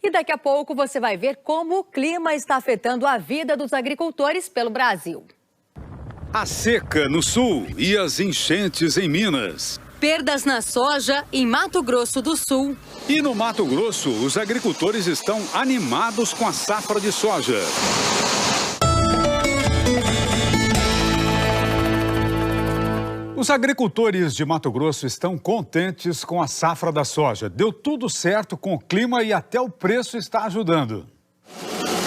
E daqui a pouco você vai ver como o clima está afetando a vida dos agricultores pelo Brasil. A seca no sul e as enchentes em Minas. Perdas na soja em Mato Grosso do Sul. E no Mato Grosso, os agricultores estão animados com a safra de soja. Os agricultores de Mato Grosso estão contentes com a safra da soja. Deu tudo certo com o clima e até o preço está ajudando.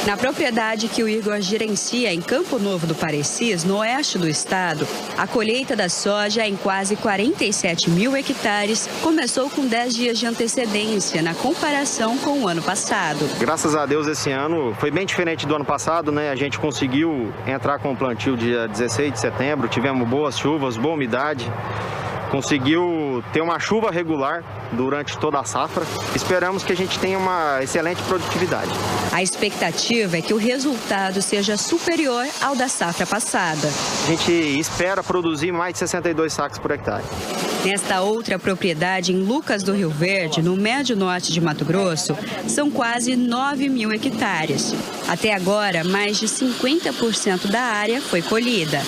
Na propriedade que o Igor gerencia em Campo Novo do Parecis, no oeste do estado, a colheita da soja em quase 47 mil hectares começou com 10 dias de antecedência na comparação com o ano passado. Graças a Deus esse ano foi bem diferente do ano passado, né? A gente conseguiu entrar com o plantio dia 16 de setembro, tivemos boas chuvas, boa umidade. Conseguiu ter uma chuva regular durante toda a safra. Esperamos que a gente tenha uma excelente produtividade. A expectativa é que o resultado seja superior ao da safra passada. A gente espera produzir mais de 62 sacos por hectare. Nesta outra propriedade, em Lucas do Rio Verde, no médio norte de Mato Grosso, são quase 9 mil hectares. Até agora, mais de 50% da área foi colhida.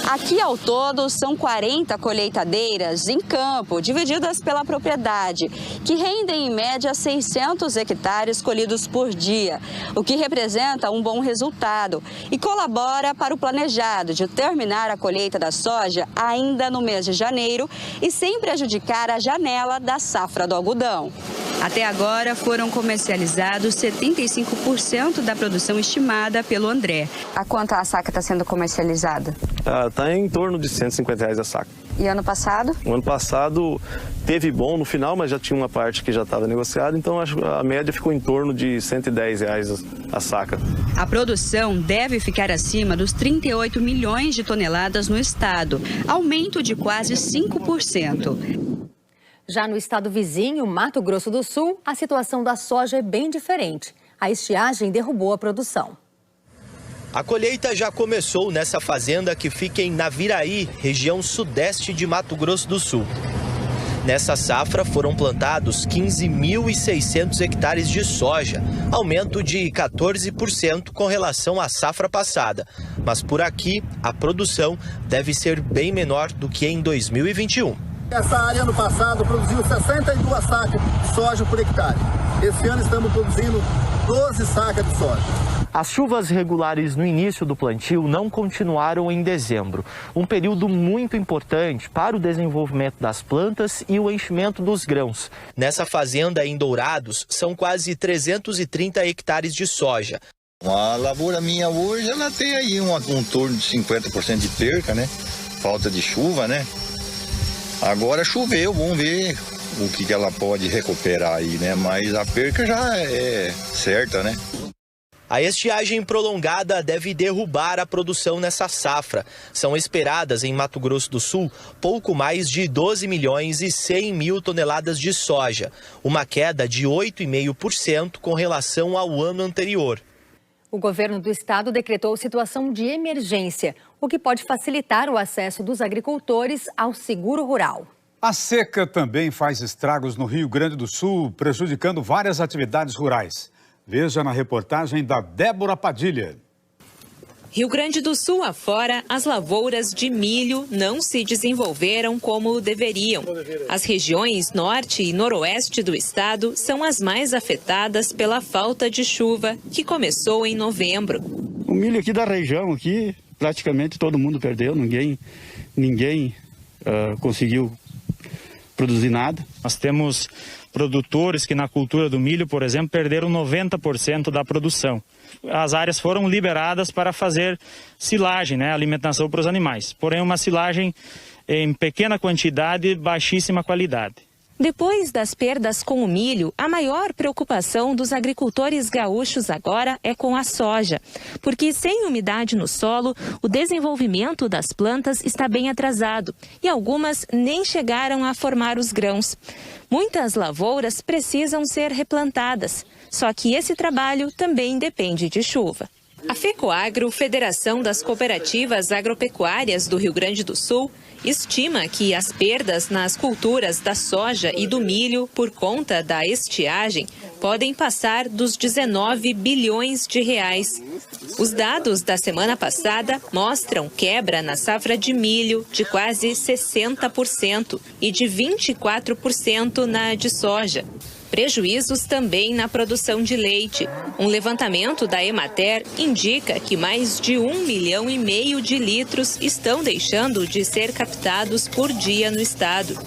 Aqui, ao todo, são 40 colheitadeiras em campo, divididas pela propriedade, que rendem, em média, 600 hectares colhidos por dia, o que representa um bom resultado e colabora para o planejado de terminar a colheita da soja ainda no mês de janeiro e sem prejudicar a janela da safra do algodão. Até agora, foram comercializados 75% da produção estimada pelo André. A quanto a saca está sendo comercializada? Está em torno de R$150 a saca. E ano passado? O ano passado teve bom no final, mas já tinha uma parte que já estava negociada, então a média ficou em torno de R$110 a saca. A produção deve ficar acima dos 38 milhões de toneladas no estado, aumento de quase 5%. Já no estado vizinho, Mato Grosso do Sul, a situação da soja é bem diferente. A estiagem derrubou a produção. A colheita já começou nessa fazenda que fica em Naviraí, região sudeste de Mato Grosso do Sul. Nessa safra foram plantados 15.600 hectares de soja, aumento de 14% com relação à safra passada. Mas por aqui, a produção deve ser bem menor do que em 2021. Essa área ano passado produziu 62 sacas de soja por hectare. Esse ano estamos produzindo 12 sacas de soja. As chuvas regulares no início do plantio não continuaram em dezembro, um período muito importante para o desenvolvimento das plantas e o enchimento dos grãos. Nessa fazenda em Dourados, são quase 330 hectares de soja. A lavoura minha hoje, ela tem aí um torno de 50% de perca, né? Falta de chuva, né? Agora choveu, vamos ver o que ela pode recuperar aí, né? Mas a perca já é certa, né? A estiagem prolongada deve derrubar a produção nessa safra. São esperadas em Mato Grosso do Sul pouco mais de 12 milhões e 100 mil toneladas de soja, uma queda de 8,5% com relação ao ano anterior. O governo do estado decretou situação de emergência, o que pode facilitar o acesso dos agricultores ao seguro rural. A seca também faz estragos no Rio Grande do Sul, prejudicando várias atividades rurais. Veja na reportagem da Débora Padilha. Rio Grande do Sul afora, as lavouras de milho não se desenvolveram como deveriam. As regiões norte e noroeste do estado são as mais afetadas pela falta de chuva, que começou em novembro. O milho aqui da região, aqui, praticamente todo mundo perdeu, ninguém conseguiu produzir nada. Nós temos produtores que na cultura do milho, por exemplo, perderam 90% da produção. As áreas foram liberadas para fazer silagem, né, alimentação para os animais. Porém, uma silagem em pequena quantidade, baixíssima qualidade. Depois das perdas com o milho, a maior preocupação dos agricultores gaúchos agora é com a soja, porque sem umidade no solo, o desenvolvimento das plantas está bem atrasado e algumas nem chegaram a formar os grãos. Muitas lavouras precisam ser replantadas, só que esse trabalho também depende de chuva. A FECOAGRO, Federação das Cooperativas Agropecuárias do Rio Grande do Sul, estima que as perdas nas culturas da soja e do milho por conta da estiagem podem passar dos 19 bilhões de reais. Os dados da semana passada mostram quebra na safra de milho de quase 60% e de 24% na de soja. Prejuízos também na produção de leite. Um levantamento da Emater indica que mais de 1,5 milhão de litros estão deixando de ser captados por dia no estado.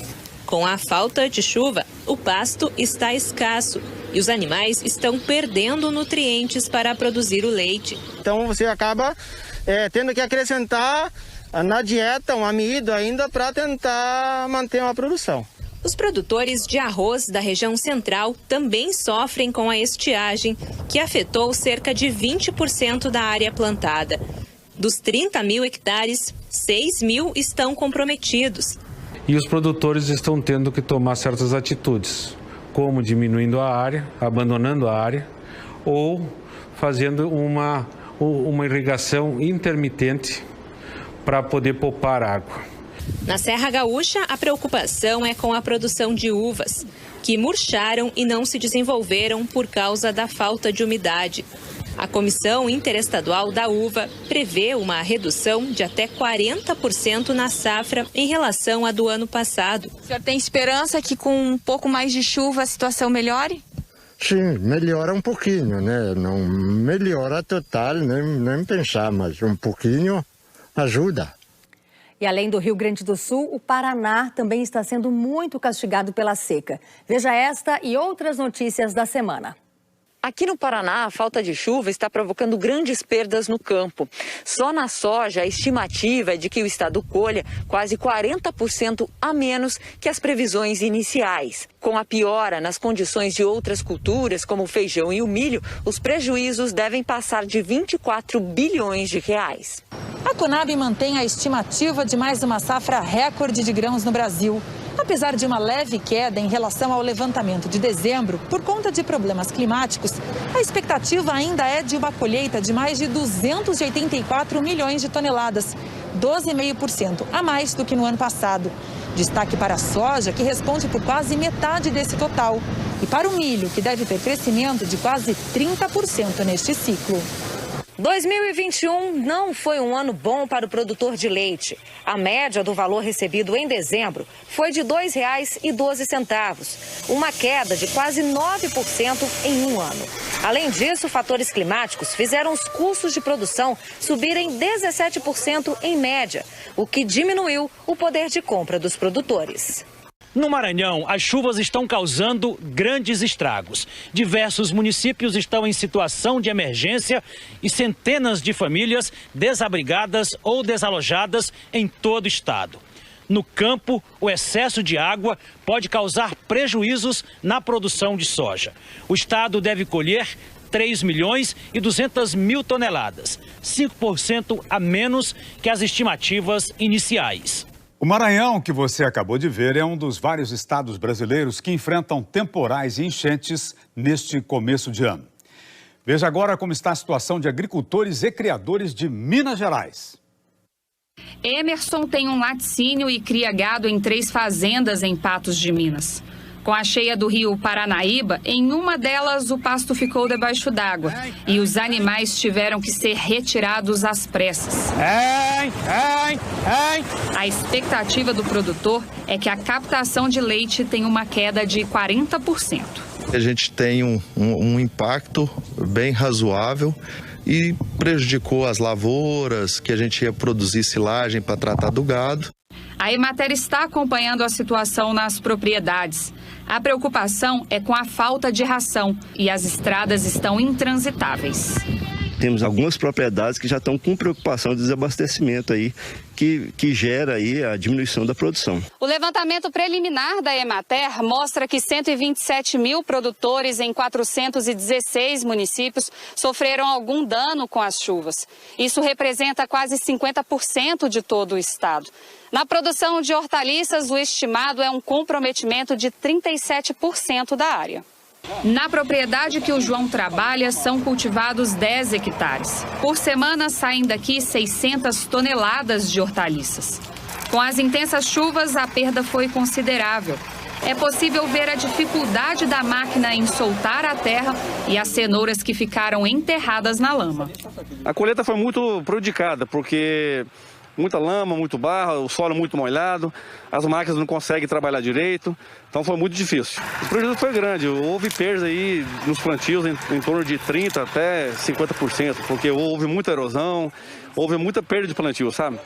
Com a falta de chuva, o pasto está escasso e os animais estão perdendo nutrientes para produzir o leite. Então você acaba tendo que acrescentar na dieta um amido ainda para tentar manter uma produção. Os produtores de arroz da região central também sofrem com a estiagem, que afetou cerca de 20% da área plantada. Dos 30 mil hectares, 6 mil estão comprometidos. E os produtores estão tendo que tomar certas atitudes, como diminuindo a área, abandonando a área, ou fazendo uma irrigação intermitente para poder poupar água. Na Serra Gaúcha, a preocupação é com a produção de uvas, que murcharam e não se desenvolveram por causa da falta de umidade. A Comissão Interestadual da Uva prevê uma redução de até 40% na safra em relação à do ano passado. O senhor tem esperança que com um pouco mais de chuva a situação melhore? Sim, melhora um pouquinho, né? Não melhora total, nem pensar, mas um pouquinho ajuda. E além do Rio Grande do Sul, o Paraná também está sendo muito castigado pela seca. Veja esta e outras notícias da semana. Aqui no Paraná, a falta de chuva está provocando grandes perdas no campo. Só na soja, a estimativa é de que o estado colha quase 40% a menos que as previsões iniciais. Com a piora nas condições de outras culturas, como o feijão e o milho, os prejuízos devem passar de 24 bilhões de reais. A Conab mantém a estimativa de mais uma safra recorde de grãos no Brasil. Apesar de uma leve queda em relação ao levantamento de dezembro, por conta de problemas climáticos, a expectativa ainda é de uma colheita de mais de 284 milhões de toneladas, 12,5% a mais do que no ano passado. Destaque para a soja, que responde por quase metade desse total, e para o milho, que deve ter crescimento de quase 30% neste ciclo. 2021 não foi um ano bom para o produtor de leite. A média do valor recebido em dezembro foi de R$ 2,12, uma queda de quase 9% em um ano. Além disso, fatores climáticos fizeram os custos de produção subirem 17% em média, o que diminuiu o poder de compra dos produtores. No Maranhão, as chuvas estão causando grandes estragos. Diversos municípios estão em situação de emergência e centenas de famílias desabrigadas ou desalojadas em todo o estado. No campo, o excesso de água pode causar prejuízos na produção de soja. O estado deve colher 3.200.000 toneladas, 5% a menos que as estimativas iniciais. O Maranhão, que você acabou de ver, é um dos vários estados brasileiros que enfrentam temporais e enchentes neste começo de ano. Veja agora como está a situação de agricultores e criadores de Minas Gerais. Emerson tem um laticínio e cria gado em 3 fazendas em Patos de Minas. Com a cheia do rio Paranaíba, em uma delas o pasto ficou debaixo d'água e os animais tiveram que ser retirados às pressas. A expectativa do produtor é que a captação de leite tenha uma queda de 40%. A gente tem um impacto bem razoável e prejudicou as lavouras, que a gente ia produzir silagem para tratar do gado. A Emater está acompanhando a situação nas propriedades. A preocupação é com a falta de ração e as estradas estão intransitáveis. Temos algumas propriedades que já estão com preocupação de desabastecimento aí, que gera aí a diminuição da produção. O levantamento preliminar da Emater mostra que 127 mil produtores em 416 municípios sofreram algum dano com as chuvas. Isso representa quase 50% de todo o estado. Na produção de hortaliças, o estimado é um comprometimento de 37% da área. Na propriedade que o João trabalha, são cultivados 10 hectares. Por semana, saem daqui 600 toneladas de hortaliças. Com as intensas chuvas, a perda foi considerável. É possível ver a dificuldade da máquina em soltar a terra e as cenouras que ficaram enterradas na lama. A colheita foi muito prejudicada, porque muita lama, muito barro, o solo muito molhado, as máquinas não conseguem trabalhar direito, então foi muito difícil. O prejuízo foi grande, houve perdas aí nos plantios em torno de 30% até 50%, porque houve muita erosão, houve muita perda de plantio, sabe?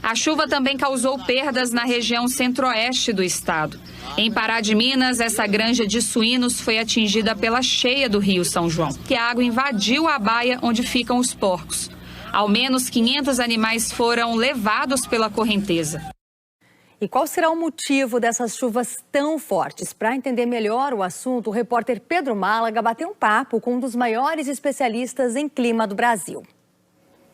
A chuva também causou perdas na região centro-oeste do estado. Em Pará de Minas, essa granja de suínos foi atingida pela cheia do Rio São João, que a água invadiu a baía onde ficam os porcos. Ao menos 500 animais foram levados pela correnteza. E qual será o motivo dessas chuvas tão fortes? Para entender melhor o assunto, o repórter Pedro Málaga bateu um papo com um dos maiores especialistas em clima do Brasil.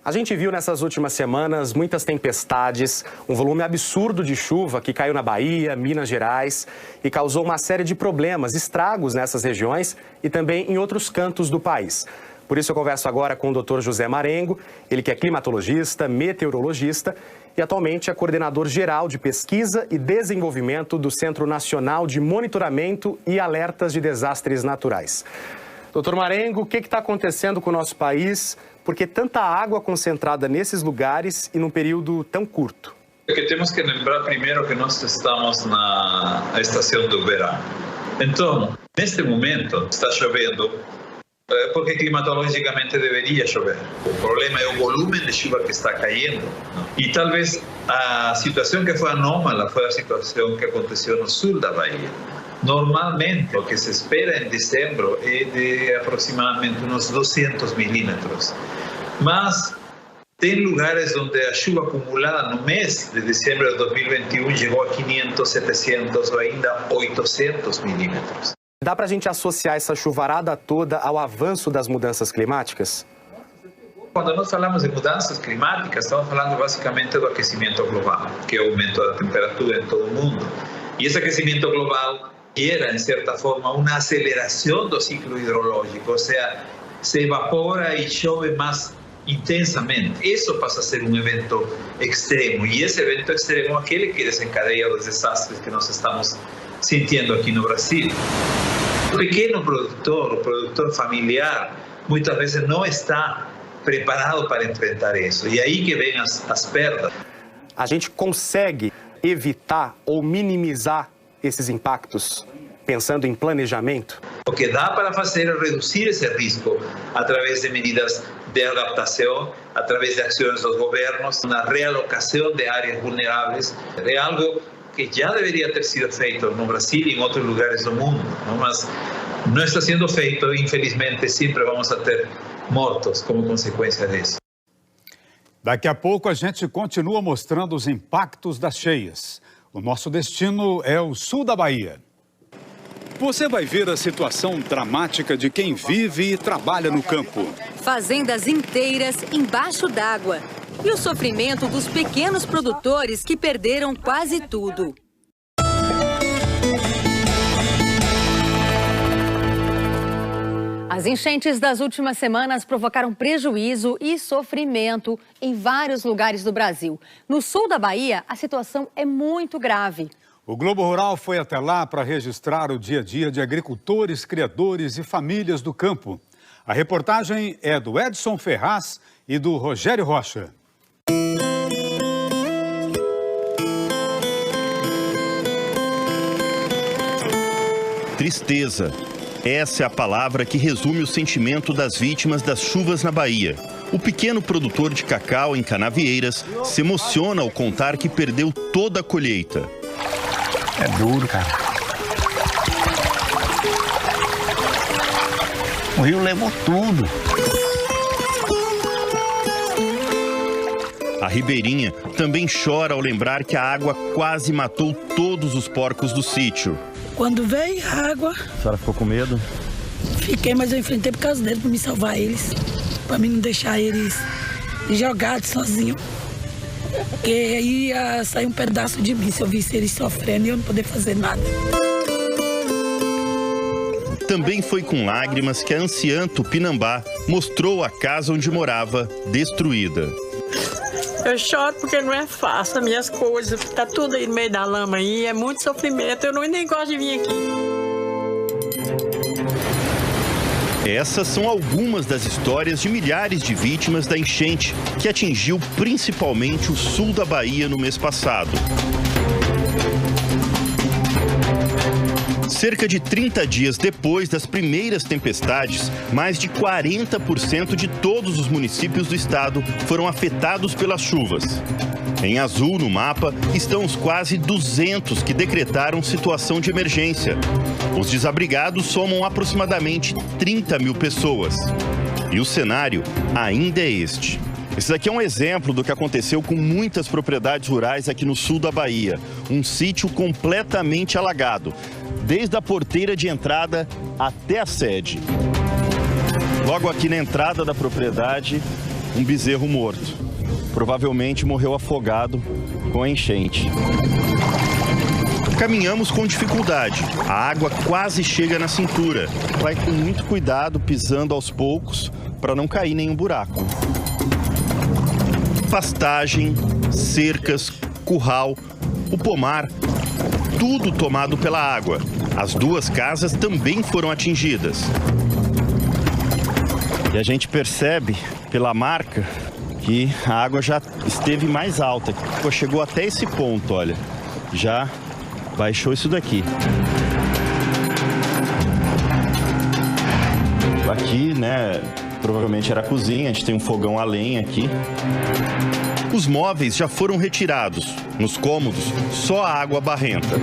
A gente viu nessas últimas semanas muitas tempestades, um volume absurdo de chuva que caiu na Bahia, Minas Gerais e causou uma série de problemas, estragos nessas regiões e também em outros cantos do país. Por isso eu converso agora com o Dr. José Marengo, ele que é climatologista, meteorologista e atualmente é coordenador geral de pesquisa e desenvolvimento do Centro Nacional de Monitoramento e Alertas de Desastres Naturais. Doutor Marengo, o que está acontecendo com o nosso país? Por que tanta água concentrada nesses lugares e num período tão curto? É que temos que lembrar primeiro que nós estamos na estação do verão. Então, neste momento, está chovendo, porque climatologicamente deveria chover. O problema é o volume de chuva que está caindo. E talvez a situação que foi anômala foi a situação que aconteceu no sul da Bahia. Normalmente, o que se espera em dezembro é de aproximadamente uns 200 milímetros. Mas tem lugares onde a chuva acumulada no mês de dezembro de 2021 chegou a 500, 700 ou ainda 800 milímetros. Dá para a gente associar essa chuvarada toda ao avanço das mudanças climáticas? Quando nós falamos de mudanças climáticas, estamos falando basicamente do aquecimento global, que é o aumento da temperatura em todo o mundo. E esse aquecimento global gera, em certa forma, uma aceleração do ciclo hidrológico, ou seja, se evapora e chove mais intensamente. Isso passa a ser um evento extremo, e esse evento extremo é aquele que desencadeia os desastres que nós estamos sentindo aqui no Brasil. O pequeno produtor, o produtor familiar, muitas vezes não está preparado para enfrentar isso, e aí que vem as perdas. A gente consegue evitar ou minimizar esses impactos, pensando em planejamento? O que dá para fazer é reduzir esse risco através de medidas de adaptação, através de ações dos governos, na realocação de áreas vulneráveis. É algo que já deveria ter sido feito no Brasil e em outros lugares do mundo, mas não está sendo feito e, infelizmente, sempre vamos a ter mortos como consequência disso. Daqui a pouco a gente continua mostrando os impactos das cheias. O nosso destino é o sul da Bahia. Você vai ver a situação dramática de quem vive e trabalha no campo. Fazendas inteiras embaixo d'água. E o sofrimento dos pequenos produtores que perderam quase tudo. As enchentes das últimas semanas provocaram prejuízo e sofrimento em vários lugares do Brasil. No sul da Bahia, a situação é muito grave. O Globo Rural foi até lá para registrar o dia a dia de agricultores, criadores e famílias do campo. A reportagem é do Edson Ferraz e do Rogério Rocha. Tristeza. Essa é a palavra que resume o sentimento das vítimas das chuvas na Bahia. O pequeno produtor de cacau em Canavieiras se emociona ao contar que perdeu toda a colheita. É duro, cara. O rio levou tudo. A ribeirinha também chora ao lembrar que a água quase matou todos os porcos do sítio. Quando veio a água... A senhora ficou com medo? Fiquei, mas eu enfrentei por causa dele, para me salvar eles. Para mim não deixar eles jogados sozinhos. Porque aí ia sair um pedaço de mim se eu visse eles sofrendo e eu não poder fazer nada. Também foi com lágrimas que a anciã Tupinambá mostrou a casa onde morava destruída. Eu choro porque não é fácil, as minhas coisas, tá tudo aí no meio da lama aí, é muito sofrimento, eu nem gosto de vir aqui. Essas são algumas das histórias de milhares de vítimas da enchente que atingiu principalmente o sul da Bahia no mês passado. Cerca de 30 dias depois das primeiras tempestades, mais de 40% de todos os municípios do estado foram afetados pelas chuvas. Em azul no mapa estão os quase 200 que decretaram situação de emergência. Os desabrigados somam aproximadamente 30 mil pessoas. E o cenário ainda é este. Esse aqui é um exemplo do que aconteceu com muitas propriedades rurais aqui no sul da Bahia. Um sítio completamente alagado, desde a porteira de entrada até a sede. Logo aqui na entrada da propriedade, um bezerro morto. Provavelmente morreu afogado com a enchente. Caminhamos com dificuldade. A água quase chega na cintura. Vai com muito cuidado, pisando aos poucos, para não cair em nenhum buraco. Pastagem, cercas, curral, o pomar, tudo tomado pela água. As duas casas também foram atingidas. E a gente percebe pela marca que a água já esteve mais alta. Chegou até esse ponto, olha. Já baixou isso daqui. Aqui, né, provavelmente era a cozinha, a gente tem um fogão a lenha aqui. Os móveis já foram retirados. Nos cômodos, só a água barrenta.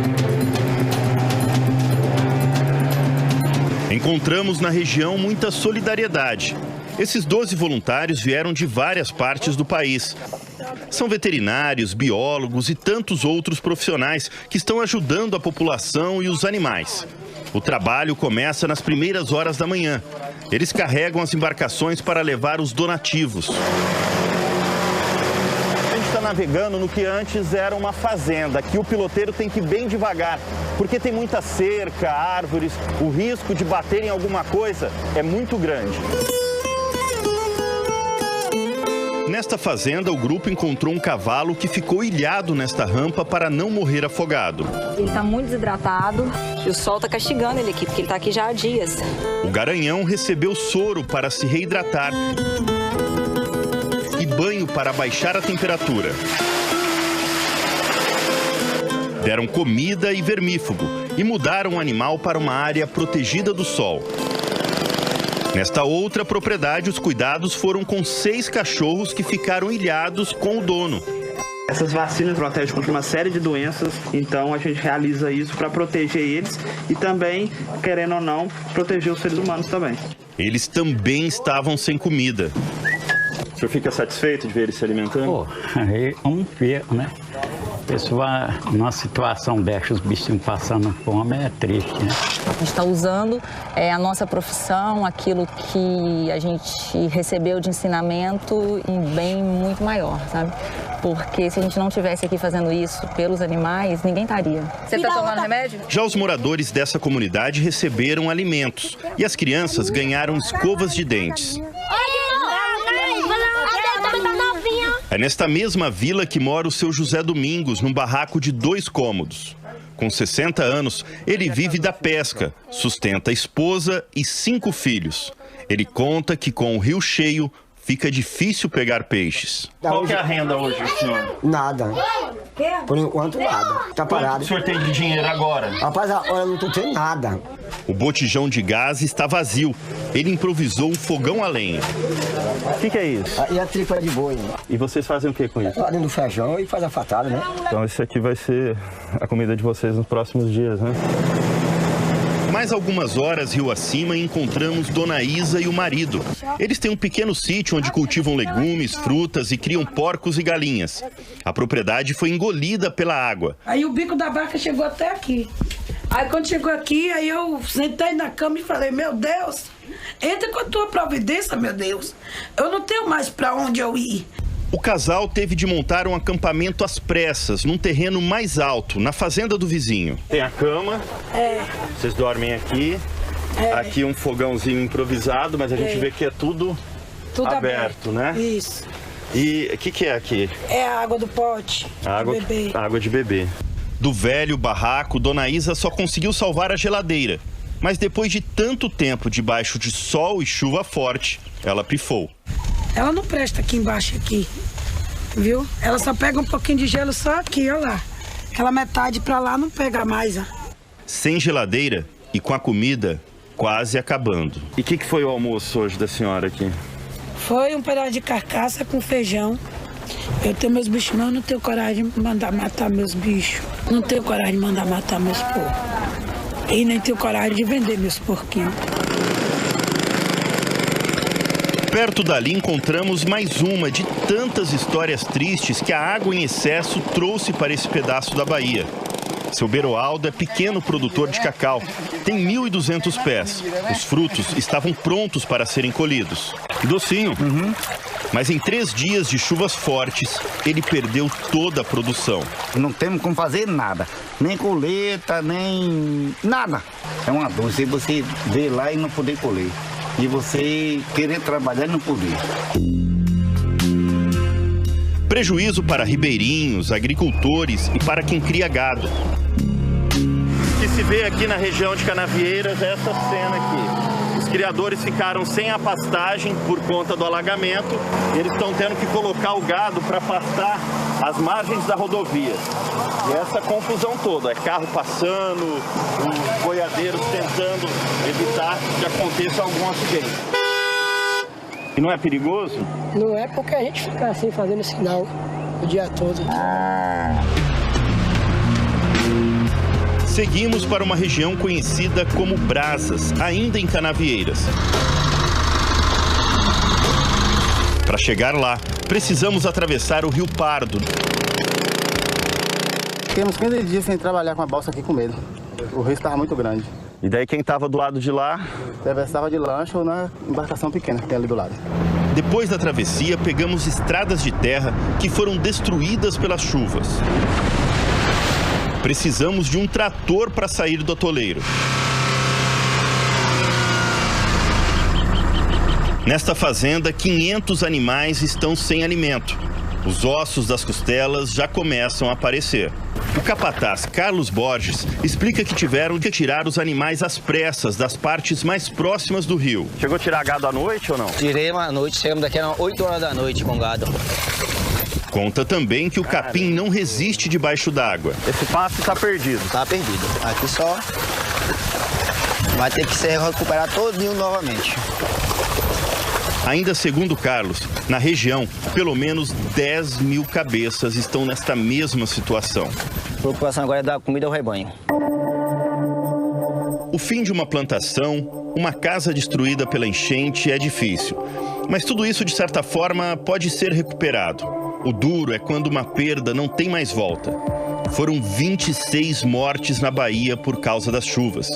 Encontramos na região muita solidariedade. Esses 12 voluntários vieram de várias partes do país. São veterinários, biólogos e tantos outros profissionais que estão ajudando a população e os animais. O trabalho começa nas primeiras horas da manhã. Eles carregam as embarcações para levar os donativos. A gente está navegando no que antes era uma fazenda. Aqui o piloteiro tem que ir bem devagar, porque tem muita cerca, árvores. O risco de bater em alguma coisa é muito grande. Nesta fazenda, o grupo encontrou um cavalo que ficou ilhado nesta rampa para não morrer afogado. Ele está muito desidratado e o sol está castigando ele aqui, porque ele está aqui já há dias. O garanhão recebeu soro para se reidratar e banho para baixar a temperatura. Deram comida e vermífugo e mudaram o animal para uma área protegida do sol. Nesta outra propriedade, os cuidados foram com 6 cachorros que ficaram ilhados com o dono. Essas vacinas protegem contra uma série de doenças, então a gente realiza isso para proteger eles e também, querendo ou não, proteger os seres humanos também. Eles também estavam sem comida. O senhor fica satisfeito de ver eles se alimentando? Pô, aí vamos ver, né? Pessoal, numa situação dessa, os bichinhos passando fome, é triste, né? A gente está usando a nossa profissão, aquilo que a gente recebeu de ensinamento em bem muito maior, sabe? Porque se a gente não estivesse aqui fazendo isso pelos animais, ninguém estaria. Você está tomando remédio? Já os moradores dessa comunidade receberam alimentos e as crianças ganharam escovas de dentes. É nesta mesma vila que mora o seu José Domingos, num barraco de 2 cômodos. Com 60 anos, ele vive da pesca, sustenta a esposa e 5 filhos. Ele conta que com o rio cheio, fica difícil pegar peixes. Qual que é a renda hoje, senhor? Nada. Por enquanto, nada. Tá parado. Quanto o senhor tem de dinheiro agora? Rapaz, agora eu não tô tendo nada. O botijão de gás está vazio. Ele improvisou um fogão a lenha. O que é isso? E a tripa de boi. E vocês fazem o que com isso? Lá dentro do feijão e faz a fatada, né? Então esse aqui vai ser a comida de vocês nos próximos dias, né? Mais algumas horas rio acima encontramos Dona Isa e o marido. Eles têm um pequeno sítio onde cultivam legumes, frutas e criam porcos e galinhas. A propriedade foi engolida pela água. Aí o bico da vaca chegou até aqui. Aí quando chegou aqui, aí eu sentei na cama e falei, meu Deus, entra com a tua providência, meu Deus. Eu não tenho mais para onde eu ir. O casal teve de montar um acampamento às pressas, num terreno mais alto, na fazenda do vizinho. Tem a cama. É. Vocês dormem aqui. Aqui um fogãozinho improvisado, mas a gente vê que é tudo aberto, né? Isso. E o que é aqui? É a água do pote. Água de bebê. Do velho barraco, Dona Isa só conseguiu salvar a geladeira. Mas depois de tanto tempo debaixo de sol e chuva forte, ela pifou. Ela não presta aqui embaixo, aqui. Viu? Ela só pega um pouquinho de gelo só aqui, olha lá. Aquela metade pra lá não pega mais, ó. Sem geladeira e com a comida quase acabando. E o que foi o almoço hoje da senhora aqui? Foi um pedaço de carcaça com feijão. Eu tenho meus bichos, mas eu não tenho coragem de mandar matar meus bichos. Não tenho coragem de mandar matar meus porcos. E nem tenho coragem de vender meus porquinhos. Perto dali encontramos mais uma de tantas histórias tristes que a água em excesso trouxe para esse pedaço da Bahia. Seu Beroaldo é pequeno produtor de cacau, tem 1.200 pés. Os frutos estavam prontos para serem colhidos. Docinho. Mas em 3 dias de chuvas fortes, ele perdeu toda a produção. Não temos como fazer nada, nem colheita, nem nada. É uma dor, se você ver lá e não poder colher. E você querer trabalhar e não poder. Prejuízo para ribeirinhos, agricultores e para quem cria gado. O que se vê aqui na região de Canavieiras é essa cena aqui. Os criadores ficaram sem a pastagem por conta do alagamento. E eles estão tendo que colocar o gado para pastar às margens da rodovia. E essa confusão toda, é carro passando, os boiadeiros tentando evitar que aconteça algum acidente. E não é perigoso? Não é, porque a gente fica assim fazendo sinal o dia todo. Seguimos para uma região conhecida como Brasas, ainda em Canavieiras. Para chegar lá, precisamos atravessar o Rio Pardo. Temos 15 dias sem trabalhar com a balsa aqui com medo. O rio estava muito grande. E daí quem estava do lado de lá? Atravessava de lancha ou na embarcação pequena que tem ali do lado. Depois da travessia, pegamos estradas de terra que foram destruídas pelas chuvas. Precisamos de um trator para sair do atoleiro. Nesta fazenda, 500 animais estão sem alimento. Os ossos das costelas já começam a aparecer. O capataz Carlos Borges explica que tiveram que tirar os animais às pressas das partes mais próximas do rio. Chegou a tirar gado à noite ou não? Tirei à noite, chegamos daqui às 8 horas da noite com gado. Conta também que o capim não resiste debaixo d'água. Esse pasto está perdido. Está perdido. Aqui só vai ter que ser recuperado todinho novamente. Ainda segundo Carlos, na região, pelo menos 10 mil cabeças estão nesta mesma situação. A preocupação agora é dar comida ao rebanho. O fim de uma plantação, uma casa destruída pela enchente é difícil. Mas tudo isso, de certa forma, pode ser recuperado. O duro é quando uma perda não tem mais volta. Foram 26 mortes na Bahia por causa das chuvas.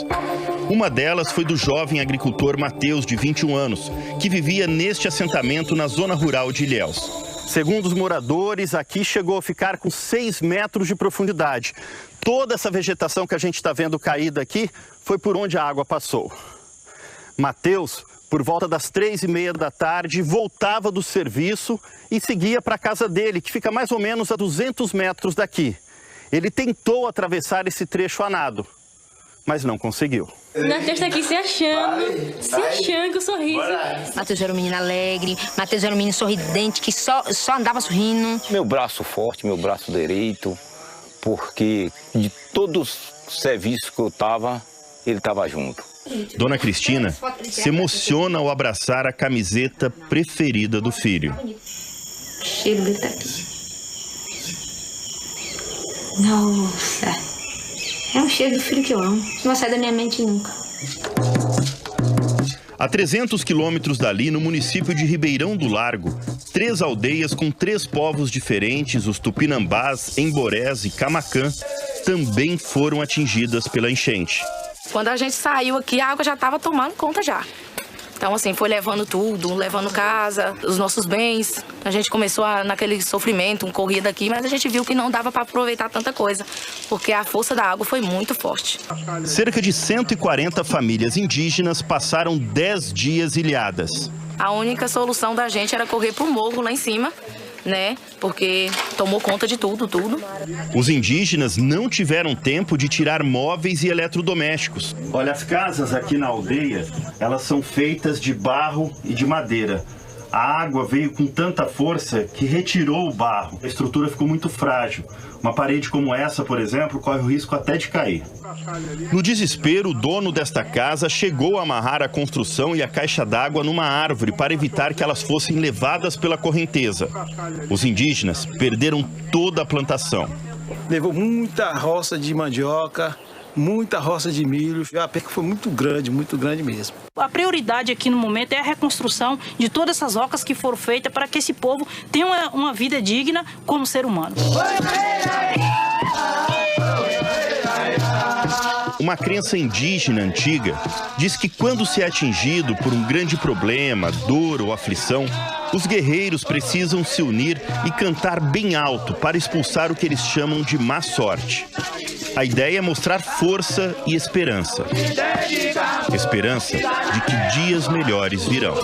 Uma delas foi do jovem agricultor Matheus, de 21 anos, que vivia neste assentamento na zona rural de Ilhéus. Segundo os moradores, aqui chegou a ficar com 6 metros de profundidade. Toda essa vegetação que a gente está vendo caída aqui foi por onde a água passou. Matheus, por volta das 3h30 da tarde, voltava do serviço e seguia para a casa dele, que fica mais ou menos a 200 metros daqui. Ele tentou atravessar esse trecho a nado, mas não conseguiu. Matheus tá aqui se achando com o sorriso. Matheus era um menino alegre, Matheus era um menino sorridente, que só andava sorrindo. Meu braço forte, meu braço direito, porque de todos os serviços que eu tava, ele tava junto. Dona Cristina se emociona ao abraçar a camiseta preferida do filho. O cheiro dele tá aqui. Nossa. É um cheiro do filho que eu amo. Não vai sair da minha mente nunca. A 300 quilômetros dali, no município de Ribeirão do Largo, 3 aldeias com 3 povos diferentes, os Tupinambás, Emborés e Camacã, também foram atingidas pela enchente. Quando a gente saiu aqui, a água já estava tomando conta já. Então, assim, foi levando tudo, levando casa, os nossos bens. A gente começou naquele sofrimento, corria daqui, mas a gente viu que não dava para aproveitar tanta coisa, porque a força da água foi muito forte. Cerca de 140 famílias indígenas passaram 10 dias ilhadas. A única solução da gente era correr pro morro lá em cima, né? Porque tomou conta de tudo. Os indígenas não tiveram tempo de tirar móveis e eletrodomésticos. Olha, as casas aqui na aldeia, elas são feitas de barro e de madeira. A água veio com tanta força que retirou o barro. A estrutura ficou muito frágil. Uma parede como essa, por exemplo, corre o risco até de cair. No desespero, o dono desta casa chegou a amarrar a construção e a caixa d'água numa árvore para evitar que elas fossem levadas pela correnteza. Os indígenas perderam toda a plantação. Levou muita roça de mandioca, muita roça de milho. A perca foi muito grande mesmo. A prioridade aqui no momento é a reconstrução de todas essas rocas que foram feitas para que esse povo tenha uma vida digna como ser humano. Uma crença indígena antiga diz que quando se é atingido por um grande problema, dor ou aflição, os guerreiros precisam se unir e cantar bem alto para expulsar o que eles chamam de má sorte. A ideia é mostrar força e esperança. Esperança de que dias melhores virão.